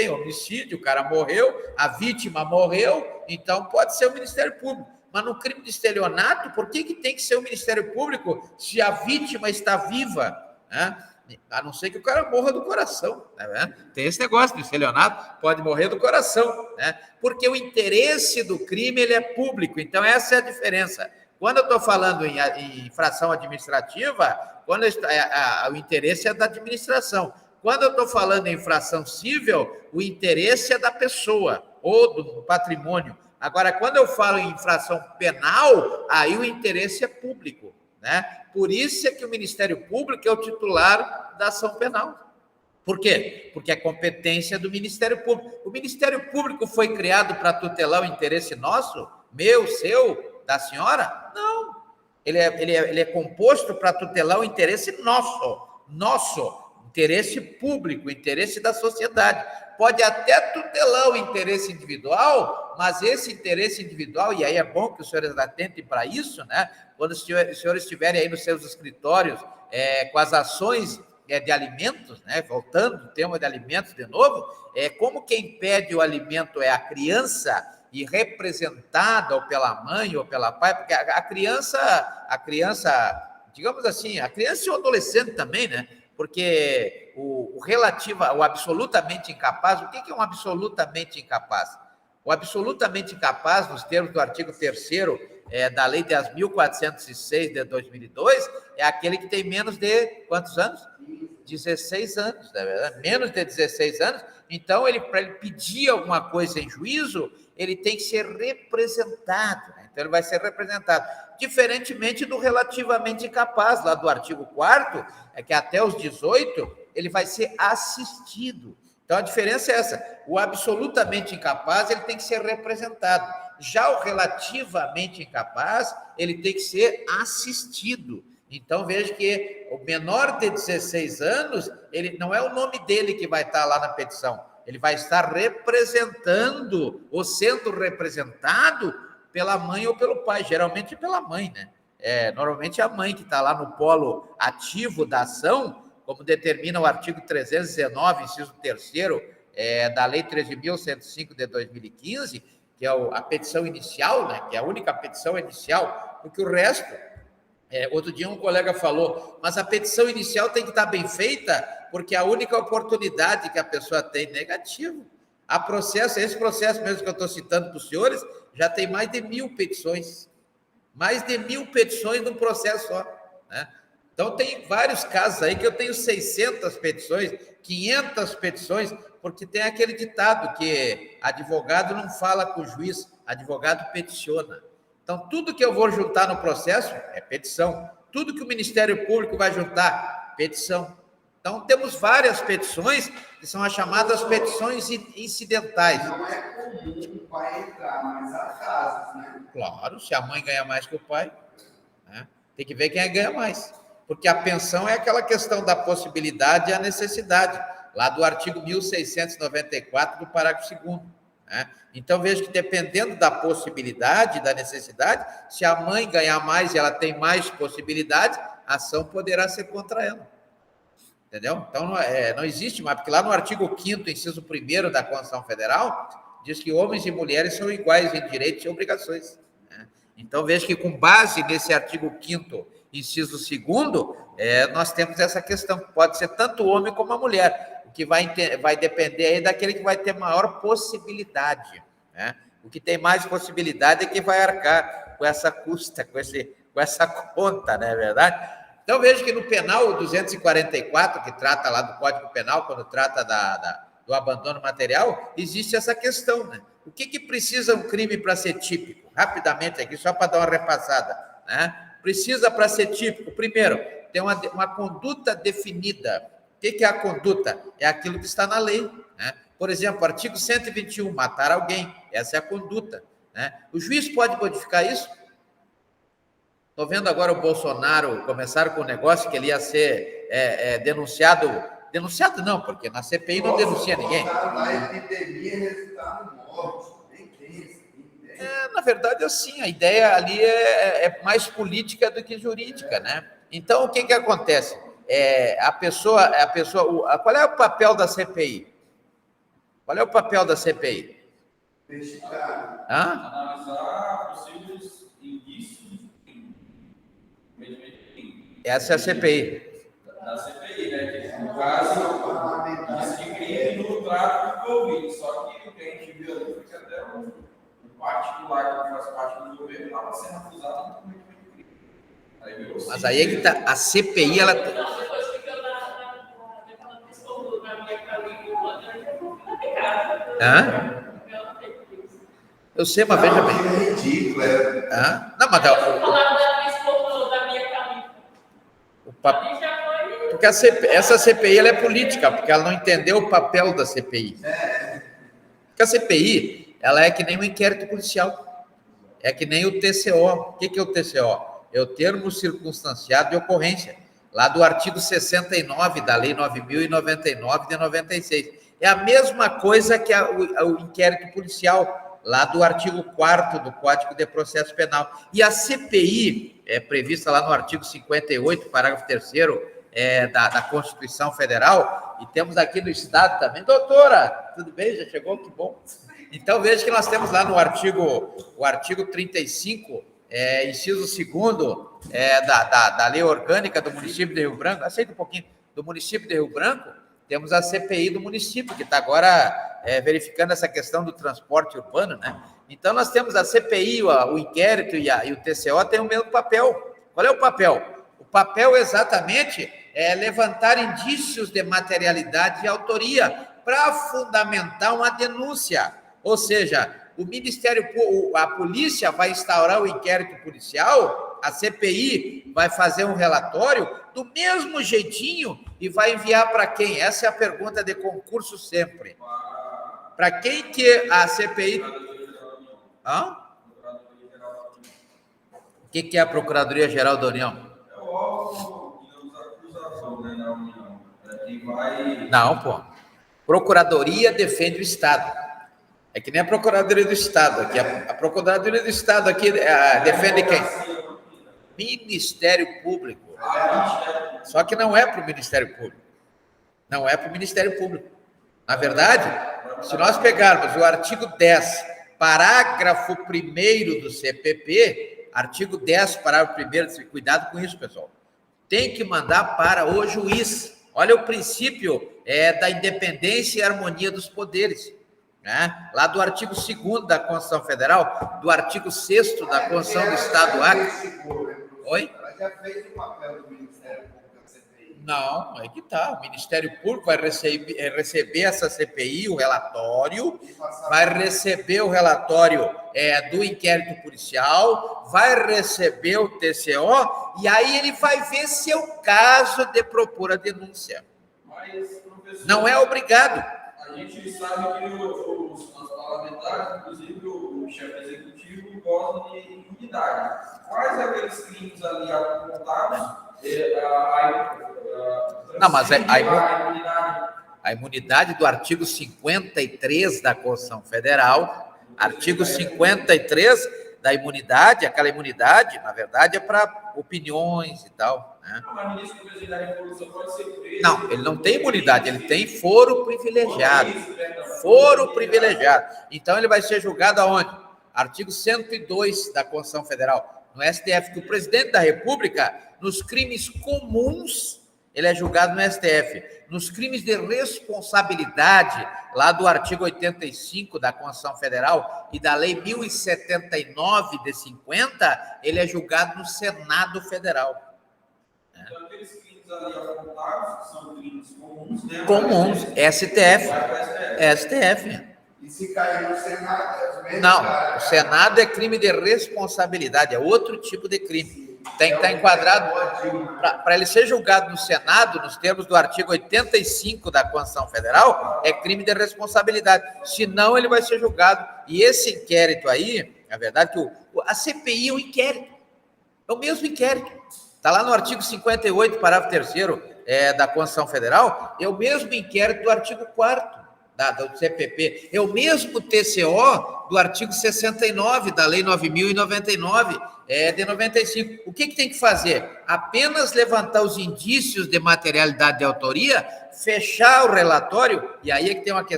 bem, homicídio, o cara morreu, a vítima morreu, então pode ser o Ministério Público. Mas no crime de estelionato, por que tem que ser o Ministério Público se a vítima está viva, né? A não ser que o cara morra do coração, né? Tem esse negócio do estelionato, pode morrer do coração, né? Porque o interesse do crime ele é público, então essa é a diferença. Quando eu estou falando em infração administrativa, quando o interesse é da administração. Quando eu estou falando em infração civil, o interesse é da pessoa ou do patrimônio. Agora, quando eu falo em infração penal, aí o interesse é público, né? Por isso é que o Ministério Público é o titular da ação penal. Por quê? Porque é competência do Ministério Público. O Ministério Público foi criado para tutelar o interesse nosso, meu, seu, da senhora? Não. Ele é composto para tutelar o interesse nosso, interesse público, interesse da sociedade. Pode até tutelar o interesse individual, mas esse interesse individual, e aí é bom que os senhores atentem para isso, né? Quando os senhores estiverem aí nos seus escritórios com as ações de alimentos, né? Voltando ao tema de alimentos de novo, como quem pede o alimento é a criança e representada ou pela mãe ou pela pai, porque a criança, digamos assim, a criança e o adolescente também, né? Porque o absolutamente incapaz, o que é um absolutamente incapaz? O absolutamente incapaz, nos termos do artigo 3º da Lei 10.406 de 2002, é aquele que tem menos de quantos anos? 16 anos, né? Menos de 16 anos. Então, para ele pedir alguma coisa em juízo, ele tem que ser representado, né? Então, ele vai ser representado. Diferentemente do relativamente incapaz, lá do artigo 4º, que até os 18, ele vai ser assistido. Então, a diferença é essa. O absolutamente incapaz, ele tem que ser representado. Já o relativamente incapaz, ele tem que ser assistido. Então, veja que o menor de 16 anos, ele não é o nome dele que vai estar lá na petição. Ele vai estar representando ou sendo representado pela mãe ou pelo pai, geralmente pela mãe, né? Normalmente é a mãe que está lá no polo ativo da ação, como determina o artigo 319, inciso 3º, da Lei 13.105 de 2015, que é a petição inicial, né? Que é a única petição inicial, porque o resto, outro dia um colega falou, mas a petição inicial tem que estar bem feita, porque é a única oportunidade que a pessoa tem. Negativo. Esse processo mesmo que eu estou citando para os senhores, já tem mais de 1.000 petições. Mais de 1.000 petições num processo só, né? Então, tem vários casos aí que eu tenho 600 petições, 500 petições, porque tem aquele ditado que advogado não fala com o juiz, advogado peticiona. Então, tudo que eu vou juntar no processo é petição. Tudo que o Ministério Público vai juntar, petição. Então, temos várias petições, que são as chamadas petições incidentais. Não é comum o pai entrar, mas há casos, né? Claro, se a mãe ganha mais que o pai, né? Tem que ver quem ganha mais. Porque a pensão é aquela questão da possibilidade e a necessidade, lá do artigo 1694 do parágrafo 2º. Né? Então, veja que dependendo da possibilidade e da necessidade, se a mãe ganhar mais e ela tem mais possibilidade, a ação poderá ser contra ela. Entendeu? Então, não existe mais, porque lá no artigo 5º, inciso 1º da Constituição Federal, diz que homens e mulheres são iguais em direitos e obrigações. Né? Então, veja que com base nesse artigo 5º, inciso 2º, nós temos essa questão, pode ser tanto o homem como a mulher, o que vai depender aí daquele que vai ter maior possibilidade. Né? O que tem mais possibilidade é que vai arcar com essa custa, com essa conta, não é verdade? Então, veja que no penal, o 244, que trata lá do Código Penal, quando trata do abandono material, existe essa questão, né? O que precisa um crime para ser típico? Rapidamente aqui, só para dar uma repassada, né? Precisa para ser típico, primeiro, ter uma conduta definida. O que é a conduta? É aquilo que está na lei, né? Por exemplo, artigo 121, matar alguém, essa é a conduta, né? O juiz pode modificar isso? Estou vendo agora o Bolsonaro começar com um negócio que ele ia ser denunciado. Denunciado não, porque na CPI não denuncia ninguém. A epidemia resultado morte. Na verdade, assim, a ideia ali é mais política do que jurídica, né? Então, o que acontece? Qual é o papel da CPI? Qual é o papel da CPI? Investigar. Analisar possíveis indícios de crime. Essa é a CPI. Da CPI, né? Que, no caso, indício de crime no tráfico de Covid. Só que o que a gente viu ali foi que até um particular que faz parte do governo estava sendo acusado de cometimento de crime. Mas aí é que tá. A CPI, ela. Hã? Eu sei, mas veja bem. É ridículo. Hã? Não, mas porque essa CPI ela é política, porque ela não entendeu o papel da CPI. Porque a CPI, ela é que nem um inquérito policial. É que nem o TCO. O que é o TCO? É o termo circunstanciado de ocorrência, lá do artigo 69 da Lei 9.099 de 96. É a mesma coisa que o inquérito policial, lá do artigo 4º do Código de Processo Penal. E a CPI, é prevista lá no artigo 58, parágrafo 3º da Constituição Federal, e temos aqui no Estado também. Doutora, tudo bem? Já chegou? Que bom. Então, veja que nós temos lá no artigo 35, inciso 2º da Lei Orgânica do município de Rio Branco, aceita um pouquinho, do município de Rio Branco, temos a CPI do município, que está agora verificando essa questão do transporte urbano, né? Então, nós temos a CPI, o inquérito e o TCO têm o mesmo papel. Qual é o papel? O papel, exatamente, é levantar indícios de materialidade e autoria para fundamentar uma denúncia. Ou seja, a polícia vai instaurar o inquérito policial, a CPI vai fazer um relatório do mesmo jeitinho e vai enviar para quem? Essa é a pergunta de concurso sempre. Para quem que a CPI... Hã? O que é a Procuradoria-Geral da União? É o órgão, digamos, acusador, né, da União. Que vai... Não, pô. Procuradoria defende o Estado. É que nem a Procuradoria do Estado. Aqui, a Procuradoria do Estado aqui defende quem? Ministério Público. Só que não é para o Ministério Público. Não é para o Ministério Público. Na verdade, se nós pegarmos o artigo 10, parágrafo 1º do CPP, artigo 10, parágrafo 1º, cuidado com isso, pessoal. Tem que mandar para o juiz. Olha o princípio da independência e harmonia dos poderes. Né? Lá do artigo 2º da Constituição Federal, do artigo 6º da Constituição do Estado do Acre. Oi? Ela já fez o papel do Ministério Público da CPI. Não, aí que tá. O Ministério Público vai receber essa CPI, o relatório, vai receber o relatório do inquérito policial, vai receber o TCO, e aí ele vai ver se é o caso de propor a denúncia. Mas, professor, não é obrigado. A gente sabe que os parlamentares, inclusive o chefe executivo, gostam de impunidade. Quais aqueles crimes ali apontados? Não, mas a imunidade do artigo 53 da Constituição Federal, artigo 53 da imunidade, aquela imunidade, na verdade, é para opiniões e tal. Né? Mas o ministro do Presidente da República pode ser preso. Não, ele não tem imunidade, ele tem foro privilegiado. Foro privilegiado. Então, ele vai ser julgado aonde? Artigo 102 da Constituição Federal, no STF, que o presidente da República, nos crimes comuns, ele é julgado no STF. Nos crimes de responsabilidade, lá do artigo 85 da Constituição Federal e da Lei 1079 de 50, ele é julgado no Senado Federal. Então, aqueles crimes ali apontados, que são crimes comuns, né? Comuns, STF. STF. E se cair no Senado, é os mesmos Não, caras. o Senado é crime de responsabilidade, é outro tipo de crime. Tem que estar enquadrado. Para ele ser julgado no Senado, nos termos do artigo 85 da Constituição Federal, é crime de responsabilidade. Senão, ele vai ser julgado. E esse inquérito aí, na verdade, a CPI é um inquérito. É o mesmo inquérito. Está lá no artigo 58, parágrafo 3º da Constituição Federal, é o mesmo inquérito do artigo 4º do CPP, é o mesmo TCO do artigo 69 da Lei 9.099 de 95. O que tem que fazer? Apenas levantar os indícios de materialidade de autoria, fechar o relatório, e aí é que tem uma questão